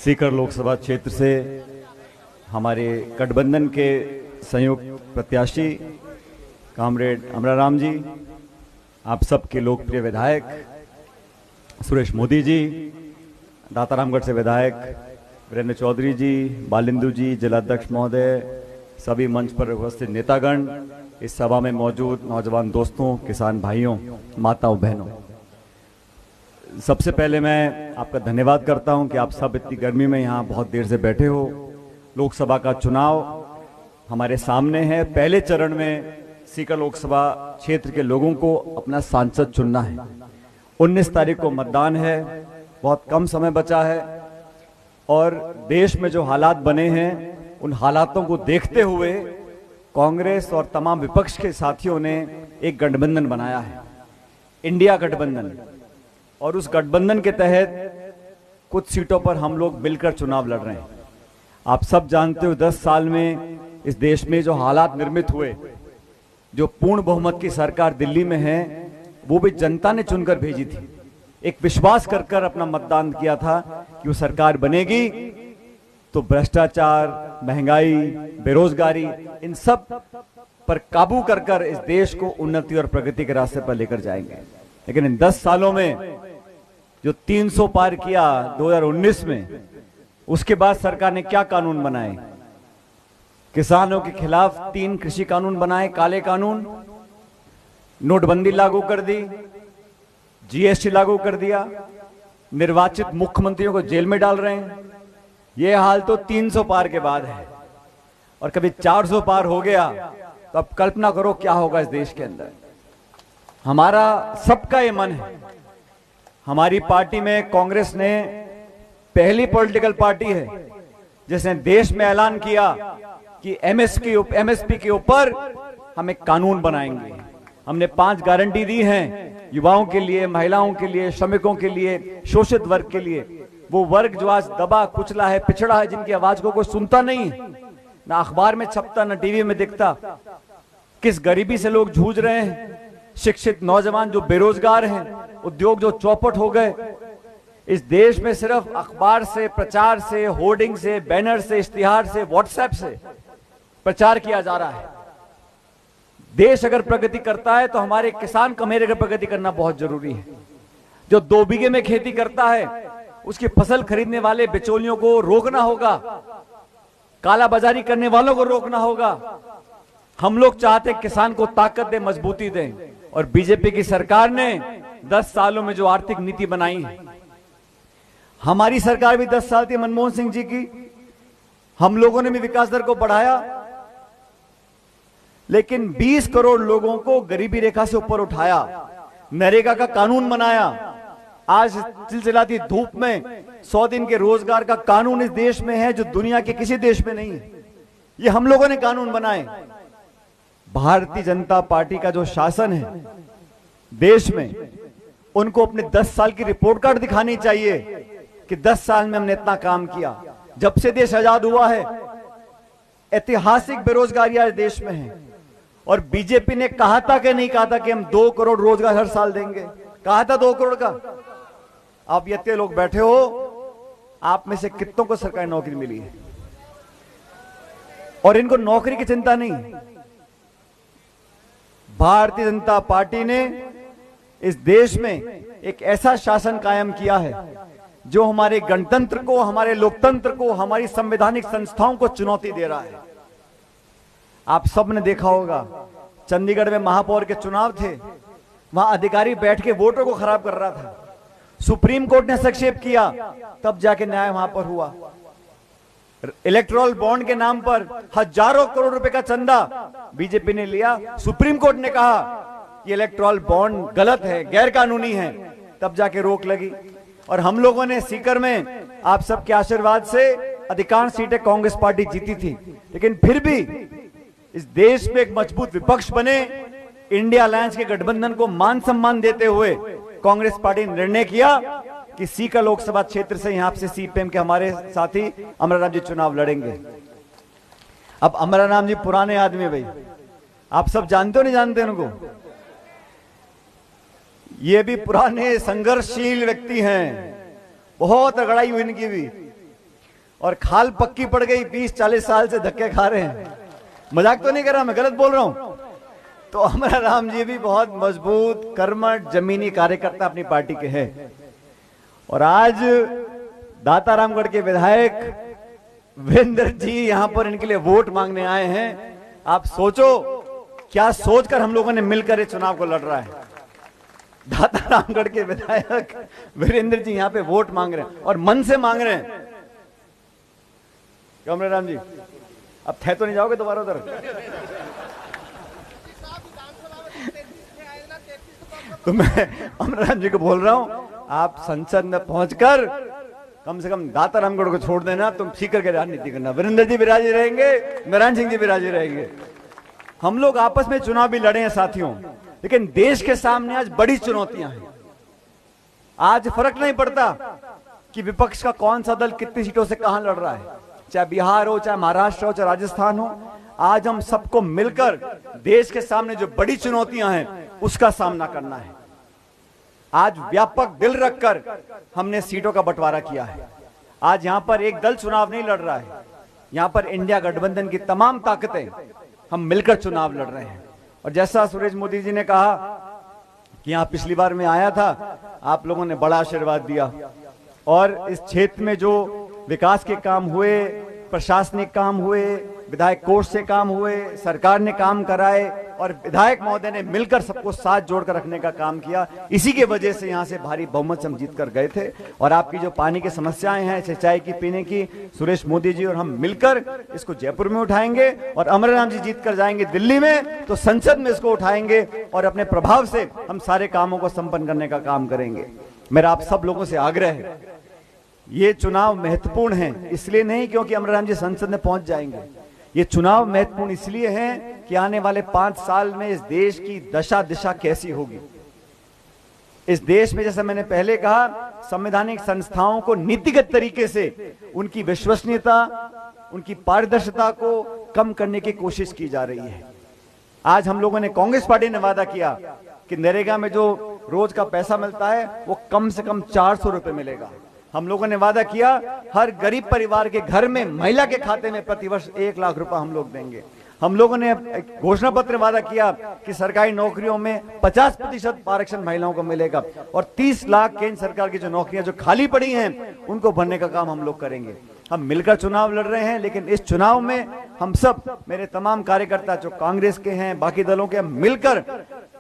सीकर लोकसभा क्षेत्र से हमारे गठबंधन के संयुक्त प्रत्याशी कामरेड अमराराम जी, आप सबके लोकप्रिय विधायक सुरेश मोदी जी, दातारामगढ़ से विधायक वीरेंद्र चौधरी जी, बालिंदु जी, जिलाध्यक्ष महोदय, सभी मंच पर उपस्थित नेतागण, इस सभा में मौजूद नौजवान दोस्तों, किसान भाइयों, माताओं, बहनों, सबसे पहले मैं आपका धन्यवाद करता हूं कि आप सब इतनी गर्मी में यहाँ बहुत देर से बैठे हो। लोकसभा का चुनाव हमारे सामने है। पहले चरण में सीकर लोकसभा क्षेत्र के लोगों को अपना सांसद चुनना है। 19 तारीख को मतदान है, बहुत कम समय बचा है और देश में जो हालात बने हैं उन हालातों को देखते हुए कांग्रेस और तमाम विपक्ष के साथियों ने एक गठबंधन बनाया है, इंडिया गठबंधन, और उस गठबंधन के तहत कुछ सीटों पर हम लोग मिलकर चुनाव लड़ रहे हैं। आप सब जानते हो 10 साल में इस देश में जो हालात निर्मित हुए, जो पूर्ण बहुमत की सरकार दिल्ली में है, वो भी जनता ने चुनकर भेजी थी। एक विश्वास कर कर अपना मतदान किया था कि वो सरकार बनेगी तो भ्रष्टाचार, महंगाई, बेरोजगारी, इन सब पर काबू कर कर इस देश को उन्नति और प्रगति के रास्ते पर लेकर जाएंगे। लेकिन इन 10 सालों में जो 300 पार किया 2019 में, उसके बाद सरकार ने क्या कानून बनाए? किसानों के खिलाफ 3 कृषि कानून बनाए, काले कानून, नोटबंदी लागू कर दी, जीएसटी लागू कर दिया, निर्वाचित मुख्यमंत्रियों को जेल में डाल रहे हैं। यह हाल तो 300 पार के बाद है, और कभी 400 पार हो गया तो अब कल्पना करो क्या होगा इस देश के अंदर। हमारा सबका ये मन है, हमारी पार्टी में कांग्रेस ने पहली पॉलिटिकल पार्टी है जिसने देश में ऐलान किया कि एमएसपी के ऊपर हम एक कानून बनाएंगे। हमने 5 गारंटी दी हैं युवाओं के लिए, महिलाओं के लिए, श्रमिकों के लिए, शोषित वर्ग के लिए, वो वर्ग जो आज दबा कुचला है, पिछड़ा है, जिनकी आवाज को कोई सुनता नहीं है, ना अखबार में छपता, ना टीवी में दिखता। किस गरीबी से लोग जूझ रहे हैं, शिक्षित नौजवान जो बेरोजगार हैं, उद्योग जो चौपट हो गए। इस देश में सिर्फ अखबार से, प्रचार से, होर्डिंग से, बैनर से, इश्तिहार से, व्हाट्सएप से प्रचार किया जा रहा है। देश अगर प्रगति करता है तो हमारे किसान कमेरे का प्रगति करना बहुत जरूरी है। जो 2 बीघे में खेती करता है उसकी फसल खरीदने वाले बिचौलियों को रोकना होगा, कालाबाजारी करने वालों को रोकना होगा। हम लोग चाहते हैं किसान को ताकत दें, मजबूती दें, और बीजेपी की सरकार ने 10 सालों में जो आर्थिक नीति बनाई है, हमारी सरकार भी 10 साल थी मनमोहन सिंह जी की, हम लोगों ने भी विकास दर को बढ़ाया, लेकिन 20 करोड़ लोगों को गरीबी रेखा से ऊपर उठाया, नरेगा का कानून बनाया। आज चिलचिलाती धूप में 100 दिन के रोजगार का कानून इस देश में है जो दुनिया के किसी देश में नहीं है। ये हम लोगों ने कानून बनाए। भारतीय जनता पार्टी का जो शासन है देश में, उनको अपने 10 साल की रिपोर्ट कार्ड दिखानी चाहिए कि 10 साल में हमने इतना काम किया। जब से देश आजाद हुआ है ऐतिहासिक बेरोजगारी आज देश में है, और बीजेपी ने कहा था कि नहीं कहा था कि हम 2 करोड़ रोजगार हर साल देंगे? कहा था 2 करोड़ का। आप इतने लोग बैठे हो, आप में से कितनों को सरकारी नौकरी मिली है? और इनको नौकरी की चिंता नहीं। भारतीय जनता पार्टी ने इस देश में एक ऐसा शासन कायम किया है जो हमारे गणतंत्र को, हमारे लोकतंत्र को, हमारी संवैधानिक संस्थाओं को चुनौती दे रहा है। आप सब ने देखा होगा, चंडीगढ़ में महापौर के चुनाव थे, वहां अधिकारी बैठ के वोटों को खराब कर रहा था। सुप्रीम कोर्ट ने हस्तक्षेप किया, तब जाके न्याय वहां पर हुआ। इलेक्टोरल बॉन्ड के नाम पर हजारों करोड़ रुपए का चंदा बीजेपी ने लिया। सुप्रीम कोर्ट ने कहा ये इलेक्टोरल बॉन्ड गलत है, गैर कानूनी है, तब जाके रोक लगी। और हम लोगों ने सीकर में आप सबके आशीर्वाद से अधिकांश सीटें कांग्रेस पार्टी जीती थी, लेकिन फिर भी इस देश में एक मजबूत विपक्ष बने, इंडिया अलायंस के गठबंधन को मान सम्मान देते हुए कांग्रेस पार्टी ने निर्णय किया कि सीकर लोकसभा क्षेत्र से यहां से सीपीएम के हमारे साथी अमराराम जी चुनाव लड़ेंगे। अब अमराराम जी पुराने आदमी, भाई आप सब जानते हो नहीं जानते उनको? ये भी पुराने संघर्षशील व्यक्ति हैं, बहुत लड़ाई हुई इनकी भी। और खाल पक्की पड़ गई, 20-40 साल से धक्के खा रहे हैं। मजाक तो नहीं कर रहा, मैं गलत बोल रहा हूं। तो अमरा राम जी भी बहुत मजबूत कर्मठ जमीनी कार्यकर्ता अपनी पार्टी के हैं। और आज दातारामगढ़ के विधायक वीरेंद्र जी यहां पर इनके लिए वोट मांगने आए हैं। आप सोचो क्या सोचकर हम लोगों ने मिलकर इस चुनाव को लड़ रहा है। दातारामगढ़ के विधायक वीरेंद्र जी यहां पे वोट मांग रहे हैं और मन से मांग रहे हैं। अमरा राम जी अब थे तो नहीं जाओगे दोबारा उधर? तो मैं अमरा राम जी को बोल रहा हूं, आप संसद में पहुंचकर कम से कम दातारामगढ़ को छोड़ देना, तुम सीकर के राजनीति करना। वीरेंद्र जी भी राजी रहेंगे, नारायण सिंह जी भी राजी रहेंगे। हम लोग आपस में चुनाव भी लड़े हैं साथियों, लेकिन देश के सामने आज बड़ी चुनौतियां हैं। आज फर्क नहीं पड़ता कि विपक्ष का कौन सा दल कितनी सीटों से कहां लड़ रहा है, चाहे बिहार हो, चाहे महाराष्ट्र हो, चाहे राजस्थान हो। आज हम सबको मिलकर देश के सामने जो बड़ी चुनौतियां हैं उसका सामना करना है। आज व्यापक दिल रखकर हमने सीटों का बंटवारा किया है। आज यहां पर एक दल चुनाव नहीं लड़ रहा है, यहां पर इंडिया गठबंधन की तमाम ताकतें हम मिलकर चुनाव लड़ रहे हैं। और जैसा सुरेश मोदी जी ने कहा कि यहां पिछली बार मैं आया था, आप लोगों ने बड़ा आशीर्वाद दिया और इस क्षेत्र में जो विकास के काम हुए, प्रशासनिक काम हुए, विधायक कोष से काम हुए, सरकार ने काम कराए और विधायक महोदय ने मिलकर सबको साथ जोड़कर रखने का काम किया। इसी के वजह से यहां से भारी बहुमत से हम जीत कर गए थे। और आपकी जो पानी की समस्याएं हैं, सिंचाई की, पीने की, सुरेश मोदी जी और हम मिलकर इसको जयपुर में उठाएंगे और अमरा राम जी जीत कर जाएंगे दिल्ली में, तो संसद में इसको उठाएंगे और अपने प्रभाव से हम सारे कामों को संपन्न करने का काम करेंगे। मेरा आप सब लोगों से आग्रह है, ये चुनाव महत्वपूर्ण है इसलिए नहीं क्योंकि अमरा राम जी संसद में पहुंच जाएंगे। ये चुनाव महत्वपूर्ण इसलिए है कि आने वाले 5 साल में इस देश की दशा दिशा कैसी होगी। इस देश में, जैसा मैंने पहले कहा, संवैधानिक संस्थाओं को नीतिगत तरीके से उनकी विश्वसनीयता, उनकी पारदर्शिता को कम करने की कोशिश की जा रही है। आज हम लोगों ने, कांग्रेस पार्टी ने वादा किया कि नरेगा में जो रोज का पैसा मिलता है वो कम से कम 400 रुपए मिलेगा। हम लोगों ने वादा किया हर गरीब परिवार के घर में महिला के खाते में प्रतिवर्ष 1 लाख रुपए हम लोग देंगे। हम लोगों ने घोषणा पत्र वादा किया कि सरकारी नौकरियों में 50% आरक्षण महिलाओं को मिलेगा और 30 लाख केंद्र सरकार की जो नौकरियां जो खाली पड़ी हैं उनको भरने का काम हम लोग करेंगे। हम मिलकर चुनाव लड़ रहे हैं, लेकिन इस चुनाव में हम सब, मेरे तमाम कार्यकर्ता जो कांग्रेस के हैं, बाकी दलों के, मिलकर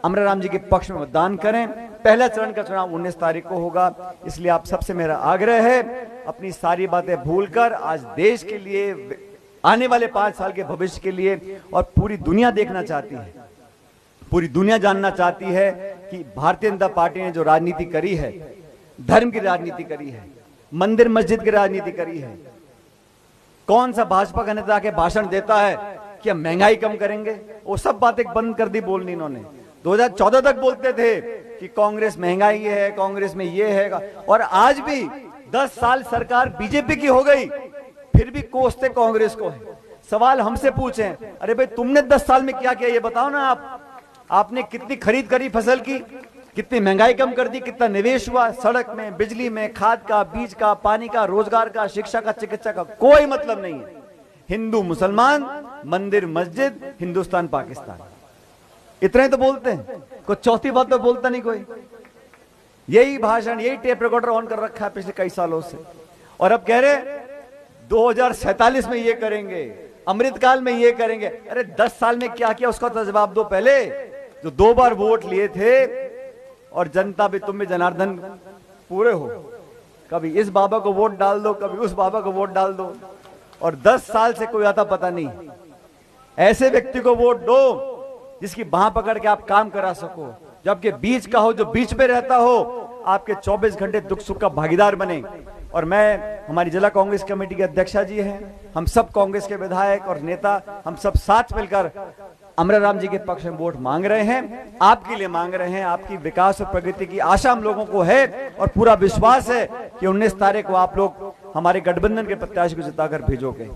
अमरा राम जी के पक्ष में मतदान करें। पहला चरण का चुनाव 19 तारीख को होगा, इसलिए आप सबसे मेरा आग्रह है, अपनी सारी बातें भूलकर आज देश के लिए, आने वाले 5 साल के भविष्य के लिए, और पूरी दुनिया देखना चाहती है, पूरी दुनिया जानना चाहती है कि भारतीय जनता पार्टी ने जो राजनीति करी है, धर्म की राजनीति करी है, मंदिर मस्जिद की राजनीति करी है। कौन सा भाजपा का नेता के भाषण देता है कि हम महंगाई कम करेंगे, वो सब बातें बंद कर दी बोलनी इन्होंने। 2014 तक बोलते थे कि कांग्रेस महंगाई है, कांग्रेस में ये है, और आज भी 10 साल सरकार बीजेपी की हो गई, फिर भी कोसते कांग्रेस को है। सवाल हमसे पूछें, अरे भाई तुमने 10 साल में क्या किया ये बताओ ना। आपने कितनी खरीद करी फसल की, कितनी महंगाई कम कर दी, कितना निवेश हुआ, सड़क में, बिजली में, खाद का, बीज का, पानी का, रोजगार का, शिक्षा का, चिकित्सा का कोई मतलब नहीं है। हिंदू मुसलमान, मंदिर मस्जिद, हिंदुस्तान पाकिस्तान, इतने तो बोलते हैं, कोई चौथी बात तो बोलता नहीं कोई। यही भाषण, यही टेप रिकॉर्डर ऑन कर रखा है पिछले कई सालों से, और अब कह रहे 2047 में ये करेंगे, अमृतकाल में ये करेंगे। अरे 10 साल में क्या किया उसका तो जवाब दो पहले। जो 2 बार वोट लिए थे और जनता भी, तुम भी जनार्दन पूरे हो, कभी इस बाबा को वोट डाल दो, कभी उस बाबा को वोट डाल दो, और 10 साल से कोई आता पता नहीं। ऐसे व्यक्ति को वोट दो जिसकी बाह पकड़ के आप काम करा सको, जो आपके बीच का हो, जो बीच में रहता हो, आपके 24 घंटे दुख सुख का भागीदार बने। और मैं, हमारी जिला कांग्रेस कमेटी के अध्यक्षा जी हैं, हम सब कांग्रेस के विधायक और नेता, हम सब साथ मिलकर अमरा राम जी के पक्ष में वोट मांग रहे हैं, आपके लिए मांग रहे हैं। आपकी विकास और प्रगति की आशा हम लोगों को है और पूरा विश्वास है कि 19 तारीख को आप लोग हमारे गठबंधन के प्रत्याशी को जिताकर भेजोगे।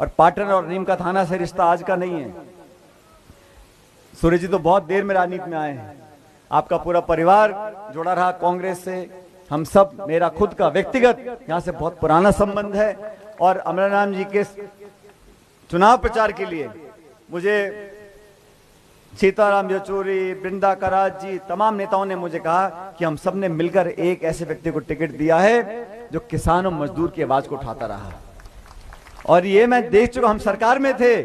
और पाटन और नीम का थाना से रिश्ता आज का नहीं है। सूर्य जी तो बहुत देर में राजनीति में आए हैं, आपका पूरा परिवार जुड़ा रहा कांग्रेस से, हम सब, मेरा खुद का व्यक्तिगत यहाँ से बहुत पुराना संबंध है, और अमराराम जी के चुनाव प्रचार के लिए मुझे सीताराम येचुरी, बृंदा करात जी, तमाम नेताओं ने मुझे कहा कि हम सब ने मिलकर एक ऐसे व्यक्ति को टिकट दिया है जो किसान और मजदूर की आवाज को उठाता रहा। और ये मैं देख चुका, हम सरकार में थे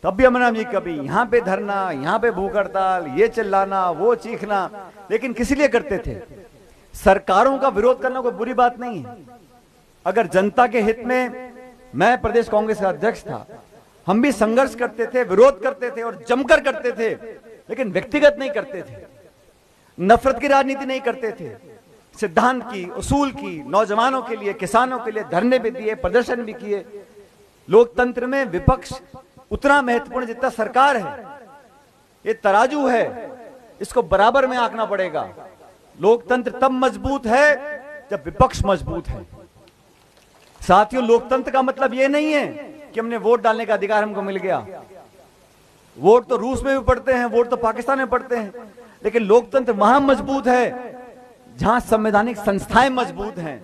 तब भी अमराराम जी कभी यहां पे धरना, यहां पे भूख हड़ताल, ये चिल्लाना, वो चीखना, लेकिन किस लिए करते थे? सरकारों का विरोध करना कोई बुरी बात नहीं है। अगर जनता के हित में, मैं प्रदेश कांग्रेस का अध्यक्ष था, हम भी संघर्ष करते थे, विरोध करते थे और जमकर करते थे, लेकिन व्यक्तिगत नहीं करते थे, नफरत की राजनीति नहीं करते थे। सिद्धांत की, उसूल की, नौजवानों के लिए, किसानों के लिए धरने भी दिए, प्रदर्शन भी किए। लोकतंत्र में विपक्ष उतना महत्वपूर्ण जितना सरकार है। ये तराजू है, इसको बराबर में आंकना पड़ेगा। लोकतंत्र तब मजबूत है जब विपक्ष मजबूत है। साथियों, लोकतंत्र का मतलब यह नहीं है कि हमने वोट डालने का अधिकार हमको मिल गया। वोट तो रूस में भी पड़ते हैं, वोट तो पाकिस्तान में पड़ते हैं, लेकिन लोकतंत्र वहां मजबूत है जहां संवैधानिक संस्थाएं मजबूत हैं,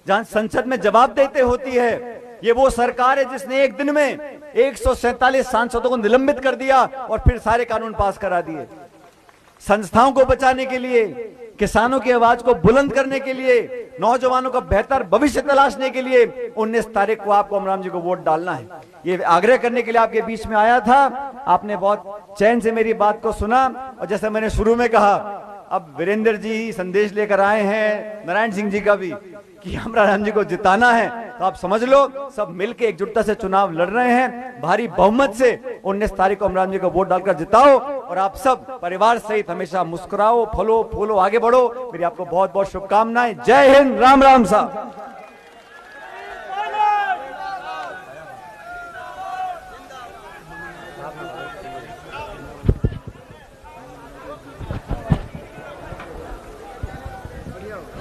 जहां संसद में जवाबदेही होती है। ये वो सरकार है जिसने एक दिन में 147 सांसदों को निलंबित कर दिया और फिर सारे कानून पास करा दिए। संस्थाओं को बचाने के लिए, किसानों की आवाज को बुलंद करने के लिए, नौजवानों का बेहतर भविष्य तलाशने के लिए 19 तारीख को आपको अमराराम जी को वोट डालना है। ये आग्रह करने के लिए आपके बीच में आया था। आपने बहुत चैन से मेरी बात को सुना और जैसे मैंने शुरू में कहा, अब वीरेंद्र जी संदेश लेकर आए हैं, नारायण सिंह जी का भी, कि अमराराम जी को जिताना है, तो आप समझ लो सब मिलकर एकजुटता से चुनाव लड़ रहे हैं। भारी बहुमत से 19 तारीख को अमराराम जी को वोट डालकर जिताओ और आप सब परिवार सहित हमेशा मुस्कुराओ, फलो फूलो, आगे बढ़ो। मेरी आपको बहुत बहुत शुभकामनाएं। जय हिंद, राम राम साहब।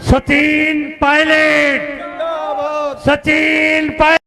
सचिन पायलट, सचिन पायलट।